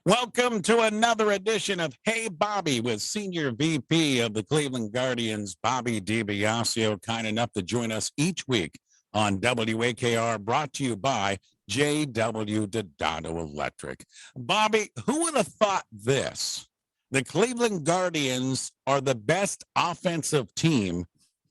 Welcome to another edition of Hey Bobby with Senior VP of the Cleveland Guardians, Bobby DiBiasio, kind enough to join us each week on WAKR, brought to you by JW Dodado Electric. Bobby, who would have thought this? The Cleveland Guardians are the best offensive team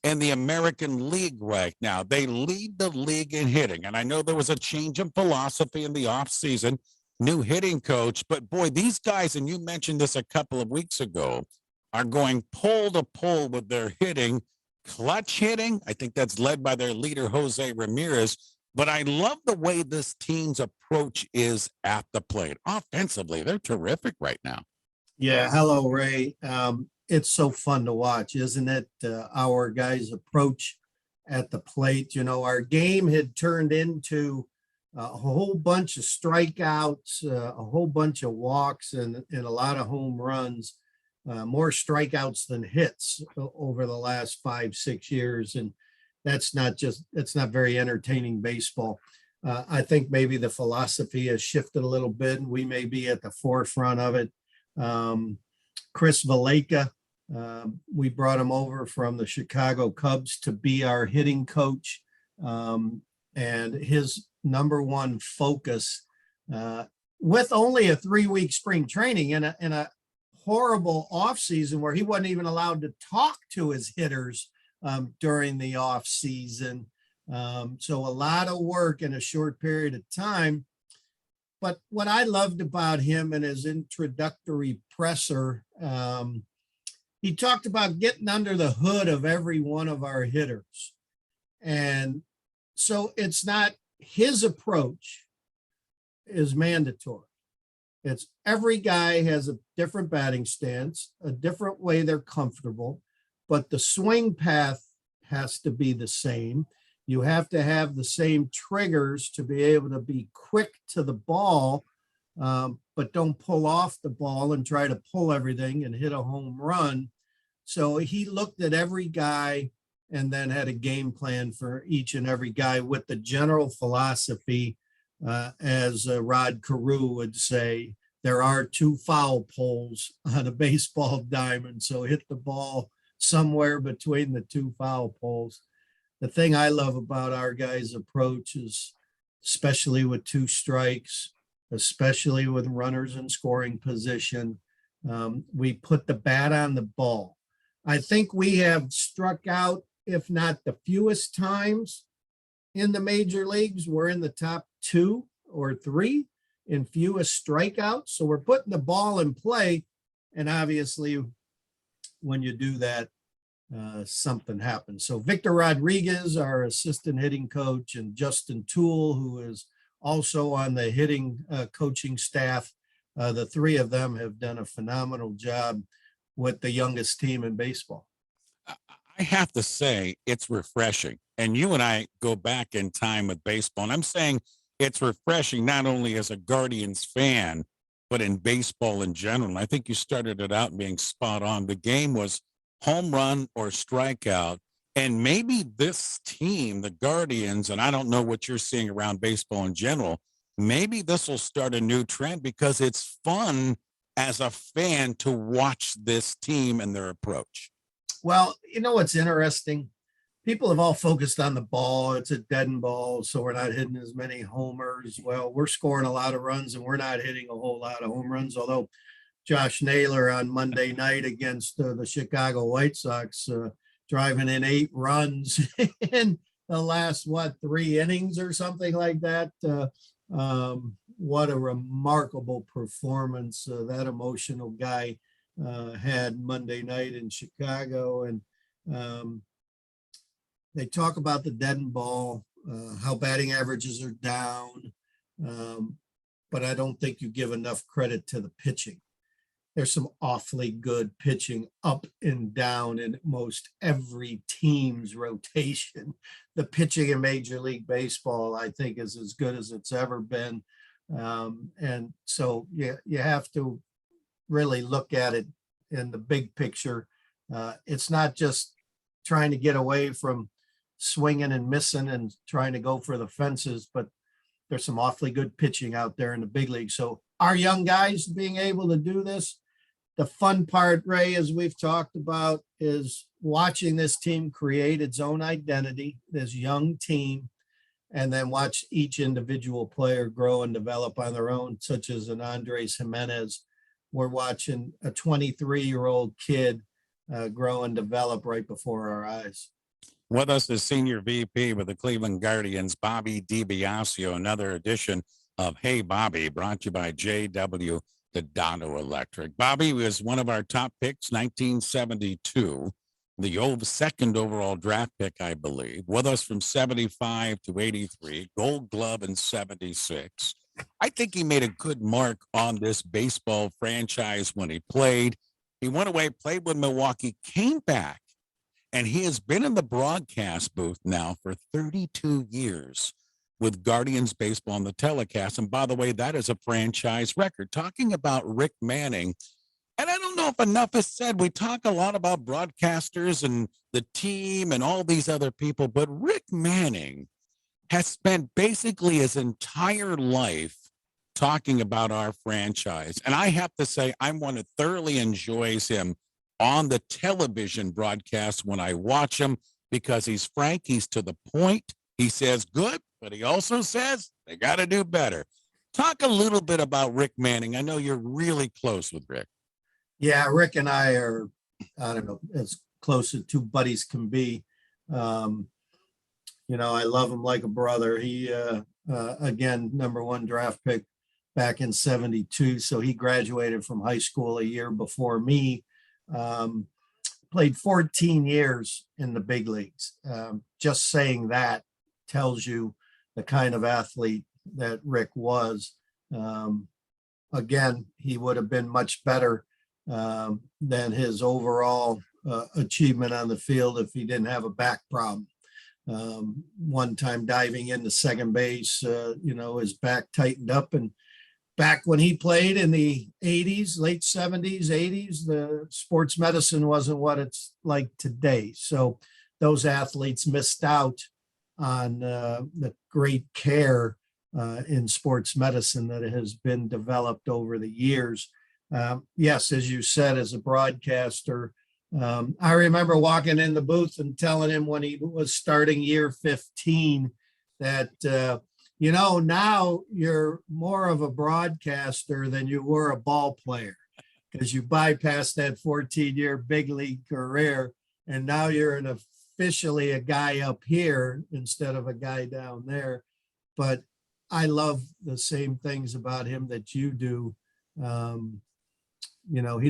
in the American League right now. They lead the league in hitting, and I know there was a change in philosophy in the offseason. New hitting coach, but boy, these guys, and you mentioned this a couple of weeks ago, are going pole to pole with their hitting, clutch hitting. I think that's led by their leader, Jose Ramirez. But I love the way this team's approach is at the plate. Offensively, they're terrific right now. Yeah, hello, Ray. It's so fun to watch, isn't it? Our guys' approach at the plate. You know, our game had turned into a whole bunch of strikeouts, a whole bunch of walks, and a lot of home runs, more strikeouts than hits over the last 5-6 years. And that's not very entertaining baseball. I think maybe the philosophy has shifted a little bit, and we may be at the forefront of it. Chris Valleca, we brought him over from the Chicago Cubs to be our hitting coach. And his number one focus, with only a 3-week spring training and a horrible offseason where he wasn't even allowed to talk to his hitters during the offseason. So a lot of work in a short period of time. But what I loved about him in his introductory presser, he talked about getting under the hood of every one of our hitters. And so it's not his approach is mandatory. It's every guy has a different batting stance, a different way they're comfortable, but the swing path has to be the same. You have to have the same triggers to be able to be quick to the ball, but don't pull off the ball and try to pull everything and hit a home run. So he looked at every guy and then had a game plan for each and every guy with the general philosophy, as Rod Carew would say, there are 2 foul poles on a baseball diamond, so hit the ball somewhere between the 2 foul poles. The thing I love about our guys' approach is, especially with 2 strikes, especially with runners in scoring position, we put the bat on the ball. I think we have struck out, if not the fewest times in the major leagues. We're in the top 2 or 3 in fewest strikeouts. So we're putting the ball in play. And obviously, when you do that, something happens. So Victor Rodriguez, our assistant hitting coach, and Justin Toole, who is also on the hitting coaching staff, the 3 of them have done a phenomenal job with the youngest team in baseball. I have to say it's refreshing. And you and I go back in time with baseball. And I'm saying it's refreshing not only as a Guardians fan, but in baseball in general. I think you started it out being spot on. The game was home run or strikeout. And maybe this team, the Guardians, and I don't know what you're seeing around baseball in general, maybe this will start a new trend because it's fun as a fan to watch this team and their approach. Well, you know what's interesting? People have all focused on the ball. It's a deadened ball, so we're not hitting as many homers. Well, we're scoring a lot of runs, and we're not hitting a whole lot of home runs, although Josh Naylor on Monday night against the Chicago White Sox, driving in 8 runs in the last, 3 innings or something like that. What a remarkable performance that emotional guy had Monday night in Chicago. And they talk about the deadened ball, how batting averages are down, but I don't think you give enough credit to the pitching. There's some awfully good pitching up and down in most every team's rotation. The pitching in Major League Baseball, I think, is as good as it's ever been. And so you have to really look at it in the big picture. It's not just trying to get away from swinging and missing and trying to go for the fences, but there's some awfully good pitching out there in the big league. So our young guys being able to do this. The fun part, Ray, as we've talked about, is watching this team create its own identity, this young team, and then watch each individual player grow and develop on their own, such as an Andres Jimenez. We're watching a 23-year-old kid grow and develop right before our eyes. With us is Senior VP with the Cleveland Guardians, Bobby DiBiasio, another edition of Hey Bobby, brought to you by JW Dodano Electric. Bobby was one of our top picks, 1972, the second overall draft pick, I believe. With us from 75 to 83, Gold Glove in 76. I think he made a good mark on this baseball franchise when he played. He went away, played with Milwaukee, came back, and he has been in the broadcast booth now for 32 years with Guardians baseball on the telecast. And by the way, that is a franchise record. Talking about Rick Manning, and I don't know if enough is said. We talk a lot about broadcasters and the team and all these other people, but Rick Manning has spent basically his entire life talking about our franchise. And I have to say, I'm one that thoroughly enjoys him on the television broadcast when I watch him, because he's frank, he's to the point. He says good, but he also says they got to do better. Talk a little bit about Rick Manning. I know you're really close with Rick. Yeah, Rick and I are, I don't know, as close as two buddies can be. I love him like a brother. He, again, #1 draft pick back in 72. So he graduated from high school a year before me. Played 14 years in the big leagues. Just saying that tells you the kind of athlete that Rick was. Again, he would have been much better than his overall achievement on the field if he didn't have a back problem. One time diving into second base, his back tightened up, and back when he played in the 80s, late 70s, 80s, the sports medicine wasn't what it's like today. So those athletes missed out on the great care in sports medicine that has been developed over the years. Yes, as you said, as a broadcaster, I remember walking in the booth and telling him when he was starting year 15 that, now you're more of a broadcaster than you were a ball player, because you bypassed that 14-year big league career, and now you're officially a guy up here instead of a guy down there. But I love the same things about him that you do. He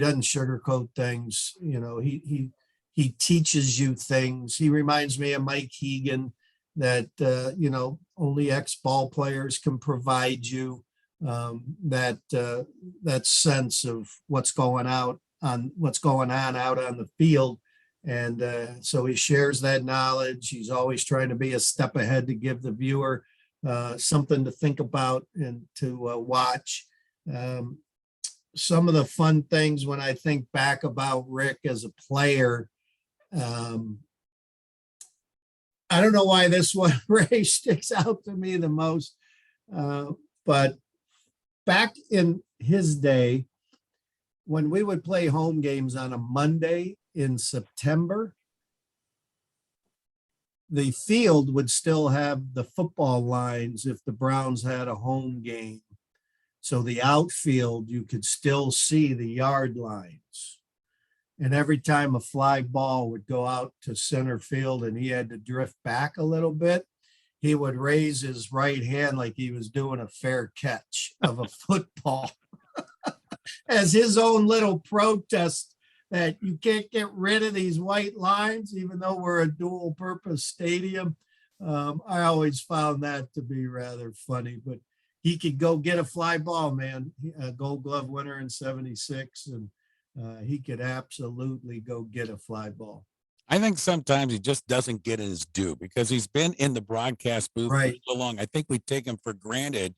doesn't sugarcoat things. He teaches you things. He reminds me of Mike Hegan, that only ex-ball players can provide you that sense of what's going on out on the field. And so he shares that knowledge. He's always trying to be a step ahead to give the viewer something to think about and to watch. Some of the fun things when I think back about Rick as a player, I don't know why this one, Ray, sticks out to me the most, but back in his day, when we would play home games on a Monday in September, the field would still have the football lines if the Browns had a home game. So the outfield, you could still see the yard lines. And every time a fly ball would go out to center field and he had to drift back a little bit, he would raise his right hand like he was doing a fair catch of a football as his own little protest that you can't get rid of these white lines, even though we're a dual purpose stadium. I always found that to be rather funny, but he could go get a fly ball, man. A Gold Glove winner in 76, and he could absolutely go get a fly ball. I think sometimes he just doesn't get his due because he's been in the broadcast booth for so long. I think we take him for granted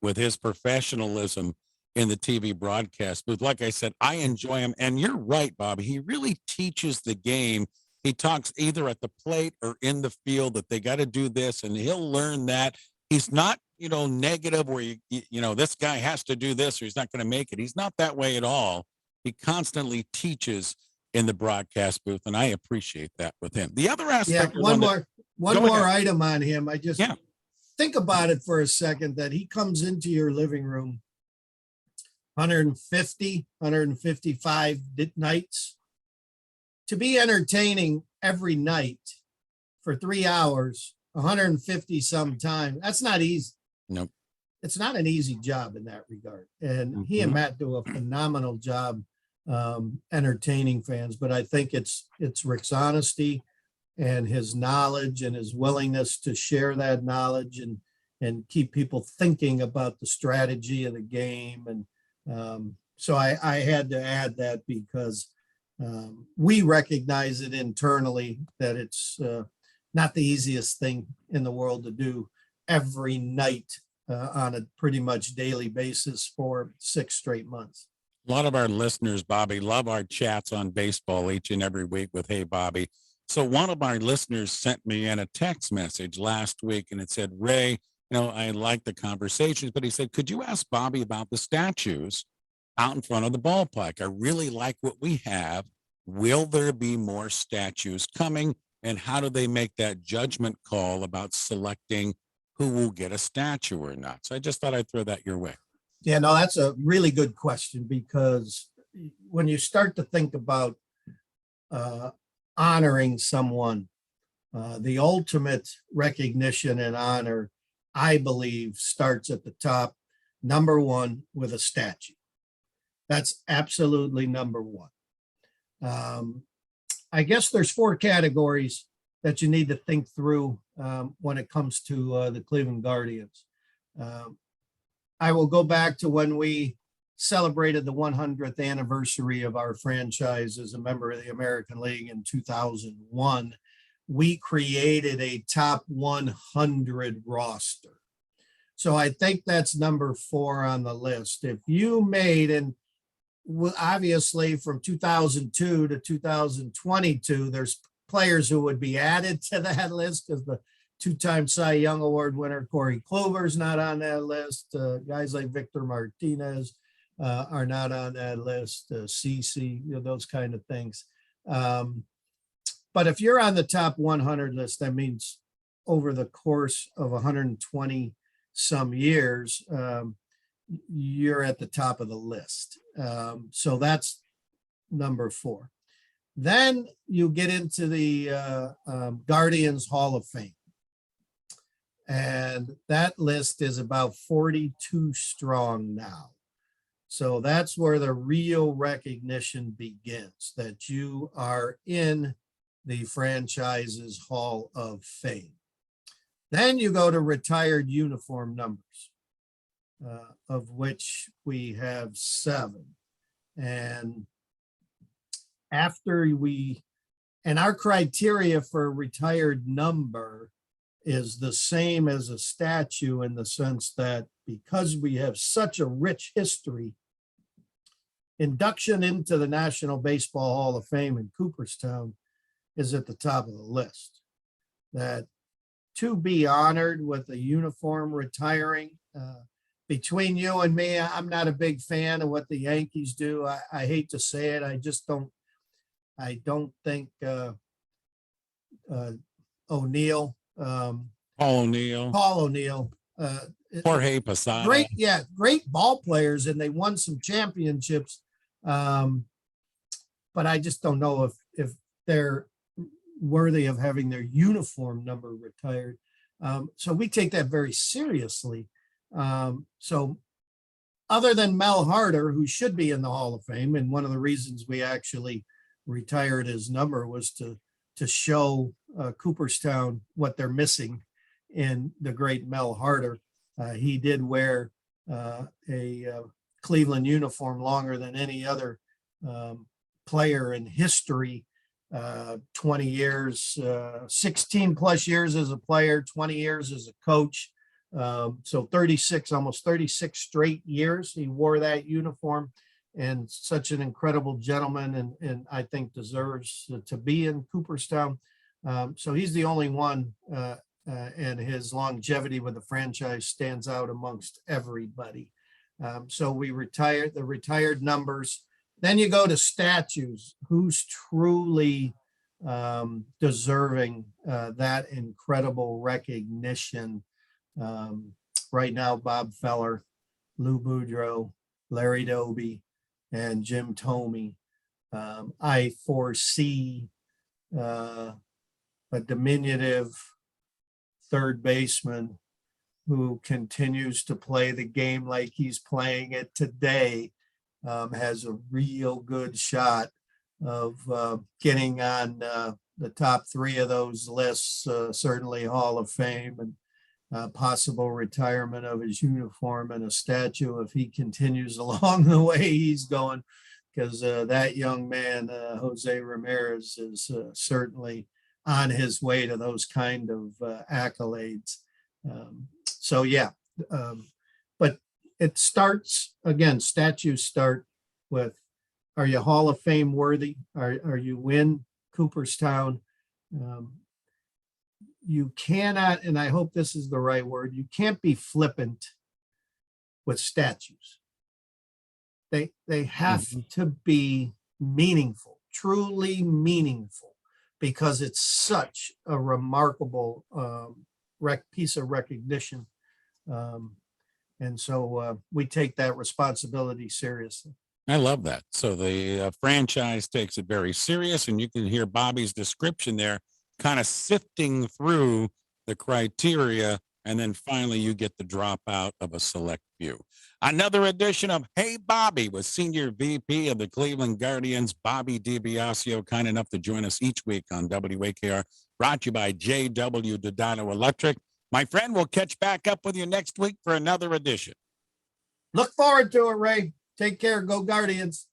with his professionalism in the TV broadcast booth. Like I said, I enjoy him. And you're right, Bobby. He really teaches the game. He talks either at the plate or in the field that they got to do this, and he'll learn that. He's not negative where this guy has to do this or he's not going to make it. He's not that way at all. He constantly teaches in the broadcast booth, and I appreciate that with him. The other Yeah, aspect, one more ahead. item on him. I just think about it for a second that he comes into your living room 150, 155 nights to be entertaining every night for 3 hours, 150 some time. That's not easy. Nope. It's not an easy job in that regard. And he and Matt do a phenomenal job entertaining fans, but I think it's Rick's honesty and his knowledge and his willingness to share that knowledge and keep people thinking about the strategy of the game. And so I had to add that because we recognize it internally that it's not the easiest thing in the world to do every night on a pretty much daily basis for 6 straight months. A lot of our listeners, Bobby, love our chats on baseball each and every week with Hey Bobby. So one of our listeners sent me in a text message last week and it said, Ray, I like the conversations, but he said, could you ask Bobby about the statues out in front of the ballpark? I really like what we have. Will there be more statues coming? And how do they make that judgment call about selecting who will get a statue or not? So I just thought I'd throw that your way. Yeah, no, that's a really good question because when you start to think about honoring someone, the ultimate recognition and honor, I believe, starts at the top, number one, with a statue. That's absolutely number one. I guess there's 4 categories that you need to think through when it comes to the Cleveland Guardians. I will go back to when we celebrated the 100th anniversary of our franchise as a member of the American League in 2001. We created a top 100 roster. So I think that's number 4 on the list. If you made, and obviously from 2002 to 2022, there's players who would be added to that list because the 2-time Cy Young Award winner Corey Kluber's not on that list. Guys like Victor Martinez are not on that list. CC, those kind of things. But if you're on the top 100 list, that means over the course of 120 some years, you're at the top of the list. So that's number 4. Then you get into the Guardians Hall of Fame. And that list is about 42 strong now. So that's where the real recognition begins, that you are in the franchise's Hall of Fame. Then you go to retired uniform numbers, of which we have 7. And our criteria for a retired number is the same as a statue in the sense that because we have such a rich history, induction into the National Baseball Hall of Fame in Cooperstown is at the top of the list. That to be honored with a uniform retiring, between you and me, I'm not a big fan of what the Yankees do. I hate to say it. I don't think O'Neill, Paul O'Neill, Jorge Posada, great ball players, and they won some championships. But I just don't know if they're worthy of having their uniform number retired. So we take that very seriously. So other than Mel Harder, who should be in the Hall of Fame, and one of the reasons we actually retired his number was to show Cooperstown what they're missing in the great Mel Harder. He did wear a Cleveland uniform longer than any other player in history. 20 years, 16 plus years as a player, 20 years as a coach. So almost 36 straight years he wore that uniform, and such an incredible gentleman, and I think deserves to be in Cooperstown. So he's the only one and his longevity with the franchise stands out amongst everybody. So we retired the retired numbers. Then you go to statues. Who's truly deserving that incredible recognition? Right now, Bob Feller, Lou Boudreau, Larry Doby, and Jim Thome. I foresee a diminutive third baseman who continues to play the game like he's playing it today, has a real good shot of getting on the top three of those lists, certainly Hall of Fame, and possible retirement of his uniform and a statue if he continues along the way he's going, because that young man, Jose Ramirez, is certainly on his way to those kind of accolades. So yeah, but it starts again. Statues start with: are you Hall of Fame worthy? Are you in Cooperstown? You cannot, and I hope this is the right word, you can't be flippant with statues. They have to be meaningful, truly meaningful, because it's such a remarkable piece of recognition. And so we take that responsibility seriously. I love that. So the franchise takes it very serious, and you can hear Bobby's description there, kind of sifting through the criteria, and then finally you get the dropout of a select few. Another edition of Hey Bobby with Senior VP of the Cleveland Guardians, Bobby DiBiasio, kind enough to join us each week on WAKR, brought to you by J.W. Dodano Electric. My friend, we'll catch back up with you next week for another edition. Look forward to it, Ray. Take care. Go Guardians.